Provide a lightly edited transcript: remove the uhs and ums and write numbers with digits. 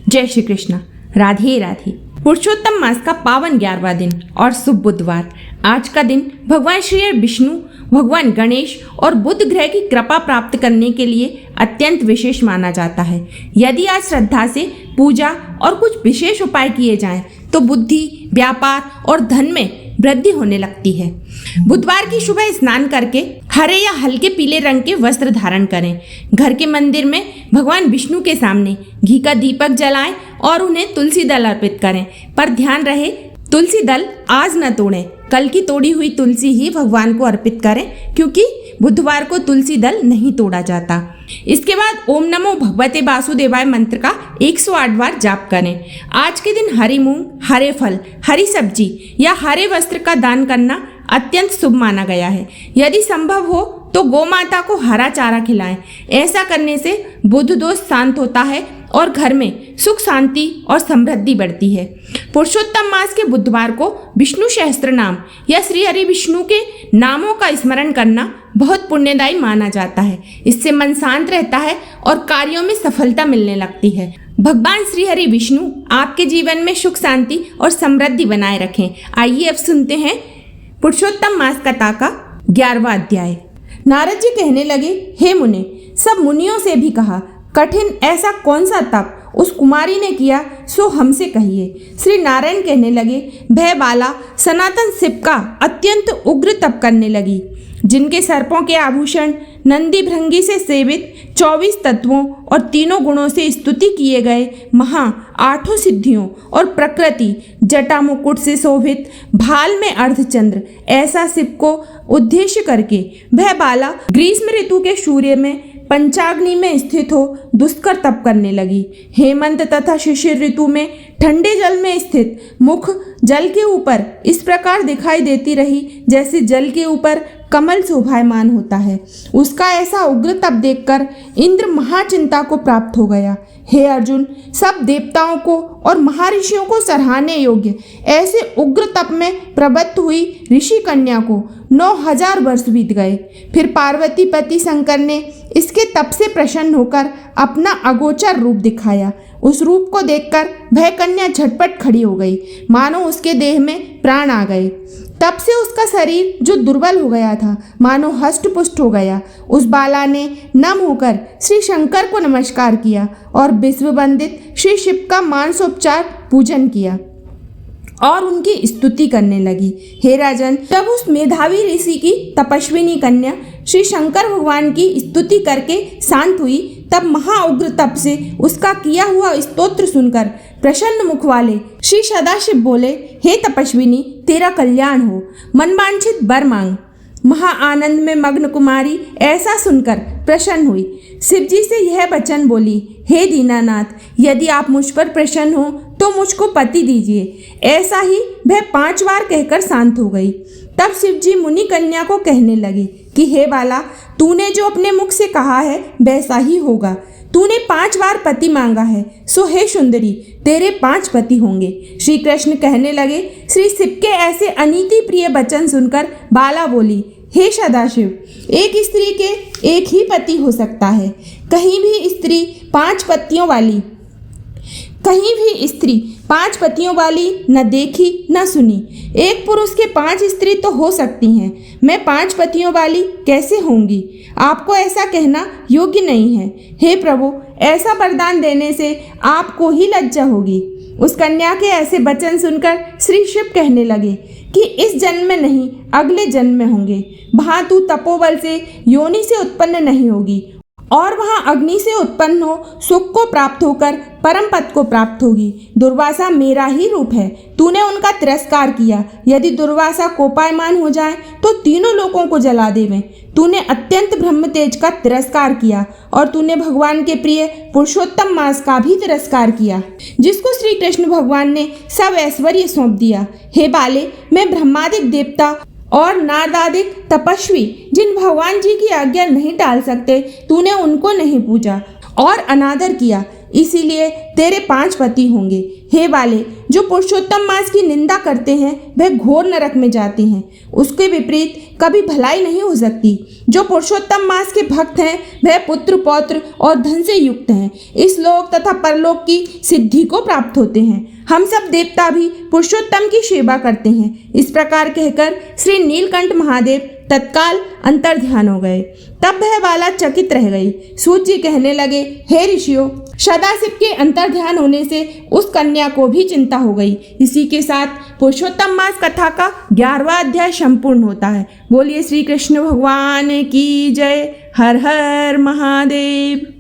जय श्री कृष्ण। राधे राधे। पुरुषोत्तम मास का पावन 11वां दिन और शुभ बुधवार। आज का दिन भगवान श्री विष्णु, भगवान गणेश और बुध ग्रह की कृपा प्राप्त करने के लिए अत्यंत विशेष माना जाता है। यदि आज श्रद्धा से पूजा और कुछ विशेष उपाय किए जाएं, तो बुद्धि, व्यापार और धन में वृद्धि होने लगती है। बुधवार की सुबह स्नान करके हरे या हल्के पीले रंग के वस्त्र धारण करें। घर के मंदिर में भगवान विष्णु के सामने घी का दीपक जलाएं और उन्हें तुलसी दल अर्पित करें। पर ध्यान रहे, तुलसी दल आज न तोड़ें। कल की तोड़ी हुई तुलसी ही भगवान को अर्पित करें, क्योंकि बुधवार को तुलसी दल नहीं तोड़ा जाता। इसके बाद ओम नमो भगवते वासुदेवाय मंत्र का 108 बार जाप करें। आज के दिन हरी मूंग, हरे फल, हरी सब्जी या हरे वस्त्र का दान करना अत्यंत शुभ माना गया है। यदि संभव हो तो गौ माता को हरा चारा खिलाएं। ऐसा करने से बुध दोष शांत होता है और घर में सुख शांति और समृद्धि बढ़ती है। पुरुषोत्तम मास के बुधवार को विष्णु सहस्त्र नाम या श्री हरि विष्णु के नामों का स्मरण करना बहुत पुण्यदायी माना जाता है। इससे मन शांत रहता है और कार्यों में सफलता मिलने लगती है। भगवान श्री हरि विष्णु आपके जीवन में सुख शांति और समृद्धि बनाए रखें। आइए अब सुनते हैं पुरुषोत्तम मास कथा का 11वां अध्याय। नारद जी कहने लगे, हे मुने, सब मुनियों से भी कहा, कठिन ऐसा कौन सा तप उस कुमारी ने किया, सो हमसे कहिए। श्री नारायण कहने लगे, भय बाला सनातन शिव का अत्यंत उग्र तप करने लगी, जिनके सर्पों के आभूषण, नंदी भृंगी से सेवित 24 तत्वों और तीनों गुणों से स्तुति किए गए महा 8 सिद्धियों और प्रकृति जटा मुकुट से शोभित भाल में अर्धचंद्र ऐसा शिव को उद्देश्य करके वह बाला ग्रीष्म ऋतु के सूर्य में पंचाग्नि में स्थित हो दुष्कर तप करने लगी। हेमंत तथा शिशिर ऋतु में ठंडे जल में स्थित मुख जल के ऊपर इस प्रकार दिखाई देती रही, जैसे जल के ऊपर कमल शोभायमान होता है। उसका ऐसा उग्र तप देखकर इंद्र महाचिंता को प्राप्त हो गया। हे अर्जुन, सब देवताओं को और महर्षियों को सराहने योग्य ऐसे उग्र तप में प्रवृत्त हुई ऋषि कन्या को 9000 वर्ष बीत गए। फिर पार्वती पति शंकर ने इसके तप से प्रसन्न होकर अपना अगोचर रूप दिखाया। उस रूप को देखकर वह कन्या झटपट खड़ी हो गई, मानो उसके देह में प्राण आ गए। तब से उसका शरीर जो दुर्बल हो गया था, मानो हष्ट पुष्ट हो गया। उस बाला ने नम होकर श्री शंकर को नमस्कार किया और विश्व वंदित श्री शिव का मानसोपचार पूजन किया और उनकी स्तुति करने लगी। हे राजन, जब उस मेधावी ऋषि की तपस्विनी कन्या श्री शंकर भगवान की स्तुति करके शांत हुई, तब महाउग्र तप से उसका किया हुआ स्तोत्र सुनकर प्रसन्न मुख वाले श्री सदाशिव बोले, हे तपस्विनी, तेरा कल्याण हो, मनवांछित वर मांग। महा आनंद में मग्न कुमारी ऐसा सुनकर प्रसन्न हुई। शिवजी से यह वचन बोली, हे दीनानाथ, यदि आप मुझ पर प्रसन्न हो तो मुझको पति दीजिए। ऐसा ही वह 5 बार कहकर शांत हो गई। तब शिवजी मुनि कन्या को कहने लगे कि हे बाला, तूने जो अपने मुख से कहा है वैसा ही होगा। तूने 5 बार पति मांगा है, सो हे सुंदरी, तेरे 5 पति होंगे। श्री कृष्ण कहने लगे। श्री शिव के ऐसे अनीति प्रिय वचन सुनकर बाला बोली, हे सदाशिव, एक स्त्री के एक ही पति हो सकता है। कहीं भी स्त्री 5 पतियों वाली न देखी न सुनी। एक पुरुष के 5 स्त्री तो हो सकती हैं, मैं 5 पतियों वाली कैसे होंगी? आपको ऐसा कहना योग्य नहीं है। हे प्रभु, ऐसा वरदान देने से आपको ही लज्जा होगी। उस कन्या के ऐसे वचन सुनकर श्री शिव कहने लगे कि इस जन्म में नहीं, अगले जन्म में होंगे। वहाँ तू तपोबल से योनि से उत्पन्न नहीं होगी और वहाँ अग्नि से उत्पन्न हो सुख को प्राप्त होकर परम पद को प्राप्त होगी। दुर्वासा मेरा ही रूप है, तूने उनका तिरस्कार किया। यदि दुर्वासा कोपायमान हो जाए तो तीनों लोगों को जला देवें। तूने अत्यंत ब्रह्म तेज का तिरस्कार किया और तूने भगवान के प्रिय पुरुषोत्तम मास का भी तिरस्कार किया, जिसको श्री कृष्ण भगवान ने सब ऐश्वर्य सौंप दिया। हे बाले, मैं ब्रह्मादिक देवता और नारदादिक तपस्वी जिन भगवान जी की आज्ञा नहीं टाल सकते, तूने उनको नहीं पूजा और अनादर किया। इसीलिए तेरे 5 पति होंगे। हे बाले, जो पुरुषोत्तम मास की निंदा करते हैं वह घोर नरक में जाते हैं। उसके विपरीत कभी भलाई नहीं हो सकती। जो पुरुषोत्तम मास के भक्त हैं वह पुत्र पौत्र और धन से युक्त हैं। इस लोक तथा परलोक की सिद्धि को प्राप्त होते हैं। हम सब देवता भी पुरुषोत्तम की सेवा करते हैं। इस प्रकार कहकर श्री नीलकंठ महादेव तत्काल अंतर ध्यान हो गए। तब वह बाला चकित रह गई। सूत जी कहने लगे, हे ऋषियों, सदाशिव के अंतर ध्यान होने से उस कन्या को भी चिंता हो गई। इसी के साथ पुरुषोत्तम मास कथा का 11वां अध्याय संपूर्ण होता है। बोलिए श्री कृष्ण भगवान की जय। हर हर महादेव।